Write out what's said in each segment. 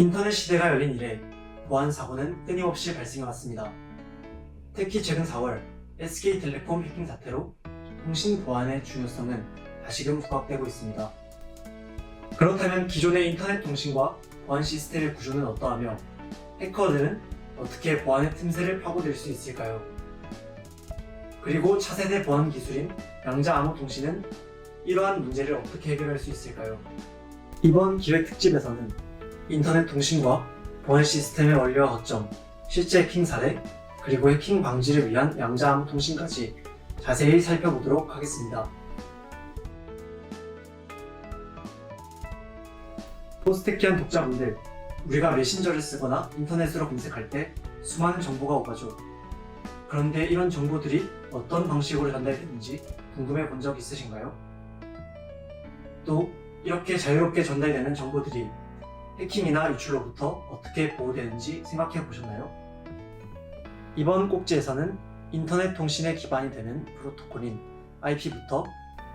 인터넷 시대가 열린 이래 보안 사고는 끊임없이 발생해왔습니다. 특히 최근 4월 SK텔레콤 해킹 사태로 통신 보안의 중요성은 다시금 부각되고 있습니다. 그렇다면 기존의 인터넷 통신과 보안 시스템의 구조는 어떠하며 해커들은 어떻게 보안의 틈새를 파고들 수 있을까요? 그리고 차세대 보안 기술인 양자암호통신은 이러한 문제를 어떻게 해결할 수 있을까요? 이번 기획 특집에서는 인터넷 통신과 보안 시스템의 원리와 거점, 실제 해킹 사례, 그리고 해킹 방지를 위한 양자암호 통신까지 자세히 살펴보도록 하겠습니다. 포스트키한 독자분들, 우리가 메신저를 쓰거나 인터넷으로 검색할 때 수많은 정보가 오가죠. 그런데 이런 정보들이 어떤 방식으로 전달되는지 궁금해 본 적 있으신가요? 또 이렇게 자유롭게 전달되는 정보들이 해킹이나 유출로부터 어떻게 보호되는지 생각해 보셨나요? 이번 꼭지에서는 인터넷 통신의 기반이 되는 프로토콜인 IP부터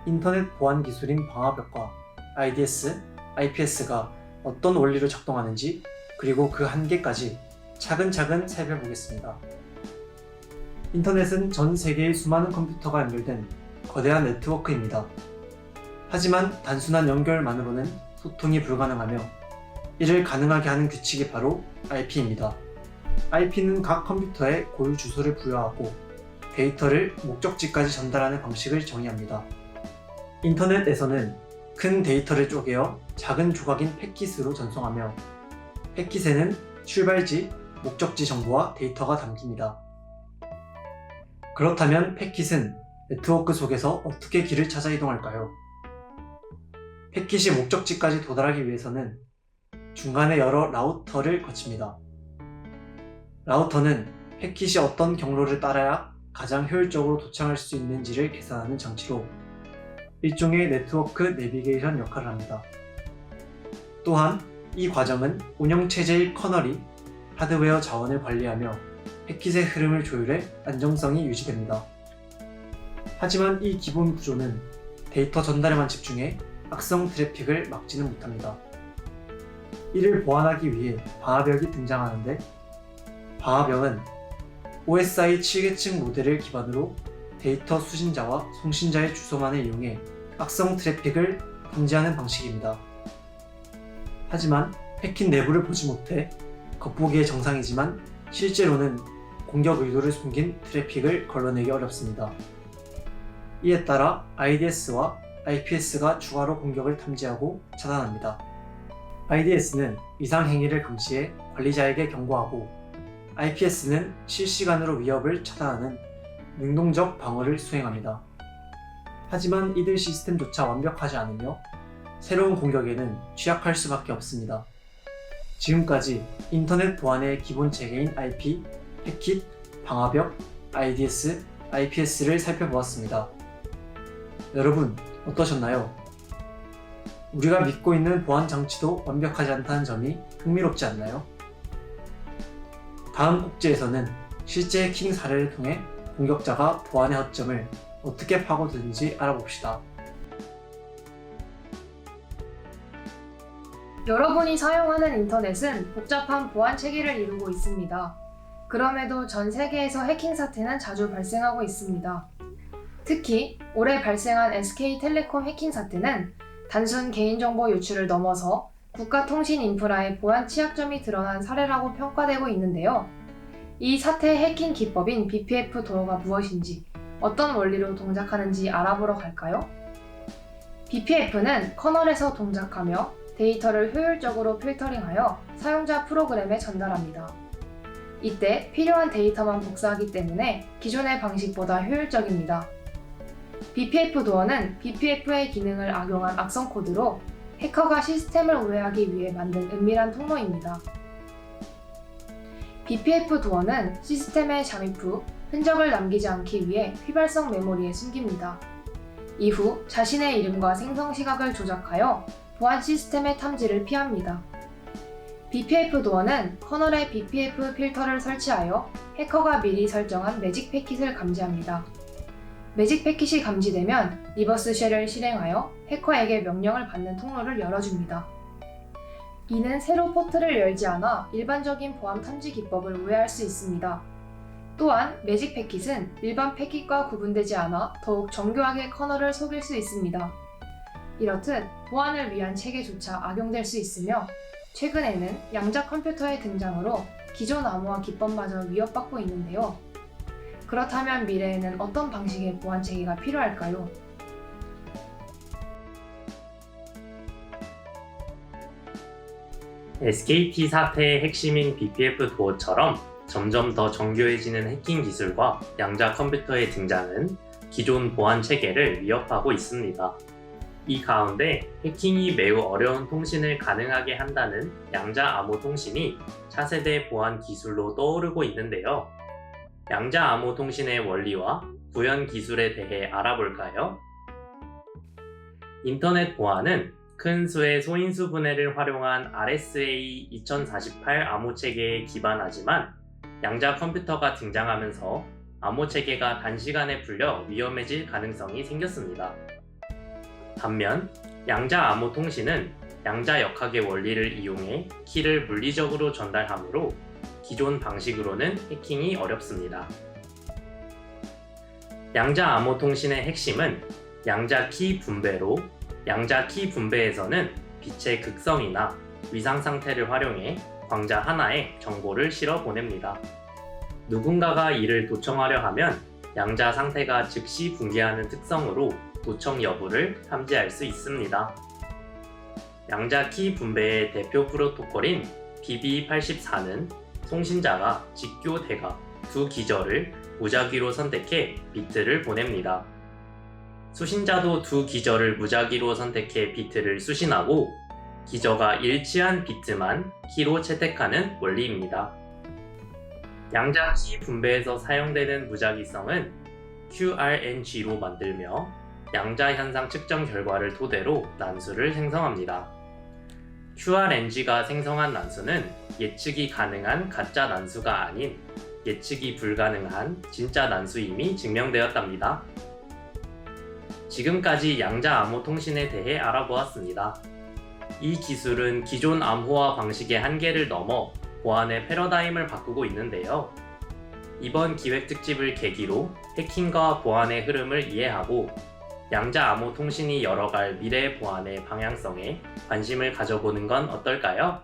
인터넷 보안 기술인 방화벽과 IDS, IPS가 어떤 원리로 작동하는지 그리고 그 한계까지 차근차근 살펴보겠습니다. 인터넷은 전 세계의 수많은 컴퓨터가 연결된 거대한 네트워크입니다. 하지만 단순한 연결만으로는 소통이 불가능하며 이를 가능하게 하는 규칙이 바로 IP입니다. IP는 각 컴퓨터에 고유 주소를 부여하고 데이터를 목적지까지 전달하는 방식을 정의합니다. 인터넷에서는 큰 데이터를 쪼개어 작은 조각인 패킷으로 전송하며 패킷에는 출발지, 목적지 정보와 데이터가 담깁니다. 그렇다면 패킷은 네트워크 속에서 어떻게 길을 찾아 이동할까요? 패킷이 목적지까지 도달하기 위해서는 중간에 여러 라우터를 거칩니다. 라우터는 패킷이 어떤 경로를 따라야 가장 효율적으로 도착할 수 있는지를 계산하는 장치로 일종의 네트워크 내비게이션 역할을 합니다. 또한 이 과정은 운영체제의 커널이 하드웨어 자원을 관리하며 패킷의 흐름을 조율해 안정성이 유지됩니다. 하지만 이 기본 구조는 데이터 전달에만 집중해 악성 트래픽을 막지는 못합니다. 이를 보완하기 위해 방화벽이 등장하는데 방화벽은 OSI 7계층 모델을 기반으로 데이터 수신자와 송신자의 주소만을 이용해 악성 트래픽을 탐지하는 방식입니다. 하지만 패킷 내부를 보지 못해 겉보기에 정상이지만 실제로는 공격 의도를 숨긴 트래픽을 걸러내기 어렵습니다. 이에 따라 IDS와 IPS가 추가로 공격을 탐지하고 차단합니다. IDS는 이상 행위를 감시해 관리자에게 경고하고 IPS는 실시간으로 위협을 차단하는 능동적 방어를 수행합니다. 하지만 이들 시스템조차 완벽하지 않으며 새로운 공격에는 취약할 수밖에 없습니다. 지금까지 인터넷 보안의 기본 체계인 IP, 패킷, 방화벽, IDS, IPS를 살펴보았습니다. 여러분, 어떠셨나요? 우리가 믿고 있는 보안 장치도 완벽하지 않다는 점이 흥미롭지 않나요? 다음 꼭지에서는 실제 해킹 사례를 통해 공격자가 보안의 허점을 어떻게 파고드는지 알아봅시다. 여러분이 사용하는 인터넷은 복잡한 보안 체계를 이루고 있습니다. 그럼에도 전 세계에서 해킹 사태는 자주 발생하고 있습니다. 특히 올해 발생한 SK텔레콤 해킹 사태는 단순 개인정보 유출을 넘어서 국가 통신 인프라의 보안 취약점이 드러난 사례라고 평가되고 있는데요. 이 사태의 해킹 기법인 BPF 도어가 무엇인지, 어떤 원리로 동작하는지 알아보러 갈까요? BPF는 커널에서 동작하며 데이터를 효율적으로 필터링하여 사용자 프로그램에 전달합니다. 이때 필요한 데이터만 복사하기 때문에 기존의 방식보다 효율적입니다. BPF 도어는 BPF의 기능을 악용한 악성 코드로 해커가 시스템을 오해하기 위해 만든 은밀한 통로입니다. BPF 도어는 시스템에 잠입 후 흔적을 남기지 않기 위해 휘발성 메모리에 숨깁니다. 이후 자신의 이름과 생성 시각을 조작하여 보안 시스템의 탐지를 피합니다. BPF 도어는 커널에 BPF 필터를 설치하여 해커가 미리 설정한 매직 패킷을 감지합니다. 매직 패킷이 감지되면 리버스 쉘을 실행하여 해커에게 명령을 받는 통로를 열어줍니다. 이는 세로 포트를 열지 않아 일반적인 보안 탐지 기법을 오해할 수 있습니다. 또한 매직 패킷은 일반 패킷과 구분되지 않아 더욱 정교하게 커널을 속일 수 있습니다. 이렇듯 보안을 위한 체계조차 악용될 수 있으며 최근에는 양자 컴퓨터의 등장으로 기존 암호화 기법마저 위협받고 있는데요. 그렇다면 미래에는 어떤 방식의 보안 체계가 필요할까요? SKT 사태의 핵심인 BPF 도어처럼 점점 더 정교해지는 해킹 기술과 양자 컴퓨터의 등장은 기존 보안 체계를 위협하고 있습니다. 이 가운데 해킹이 매우 어려운 통신을 가능하게 한다는 양자 암호 통신이 차세대 보안 기술로 떠오르고 있는데요. 양자 암호 통신의 원리와 구현 기술에 대해 알아볼까요? 인터넷 보안은 큰 수의 소인수 분해를 활용한 RSA 2048 암호 체계에 기반하지만 양자 컴퓨터가 등장하면서 암호 체계가 단시간에 풀려 위험해질 가능성이 생겼습니다. 반면 양자 암호 통신은 양자 역학의 원리를 이용해 키를 물리적으로 전달하므로 기존 방식으로는 해킹이 어렵습니다. 양자 암호 통신의 핵심은 양자 키 분배로 양자 키 분배에서는 빛의 극성이나 위상 상태를 활용해 광자 하나에 정보를 실어 보냅니다. 누군가가 이를 도청하려 하면 양자 상태가 즉시 붕괴하는 특성으로 도청 여부를 탐지할 수 있습니다. 양자 키 분배의 대표 프로토콜인 BB84는 송신자가 직교 대각 두 기저를 무작위로 선택해 비트를 보냅니다. 수신자도 두 기저를 무작위로 선택해 비트를 수신하고 기저가 일치한 비트만 키로 채택하는 원리입니다. 양자 키 분배에서 사용되는 무작위성은 QRNG로 만들며 양자 현상 측정 결과를 토대로 난수를 생성합니다. QRNG가 생성한 난수는 예측이 가능한 가짜 난수가 아닌 예측이 불가능한 진짜 난수임이 증명되었답니다. 지금까지 양자 암호 통신에 대해 알아보았습니다. 이 기술은 기존 암호화 방식의 한계를 넘어 보안의 패러다임을 바꾸고 있는데요. 이번 기획 특집을 계기로 해킹과 보안의 흐름을 이해하고 양자 암호 통신이 열어갈 미래 보안의 방향성에 관심을 가져보는 건 어떨까요?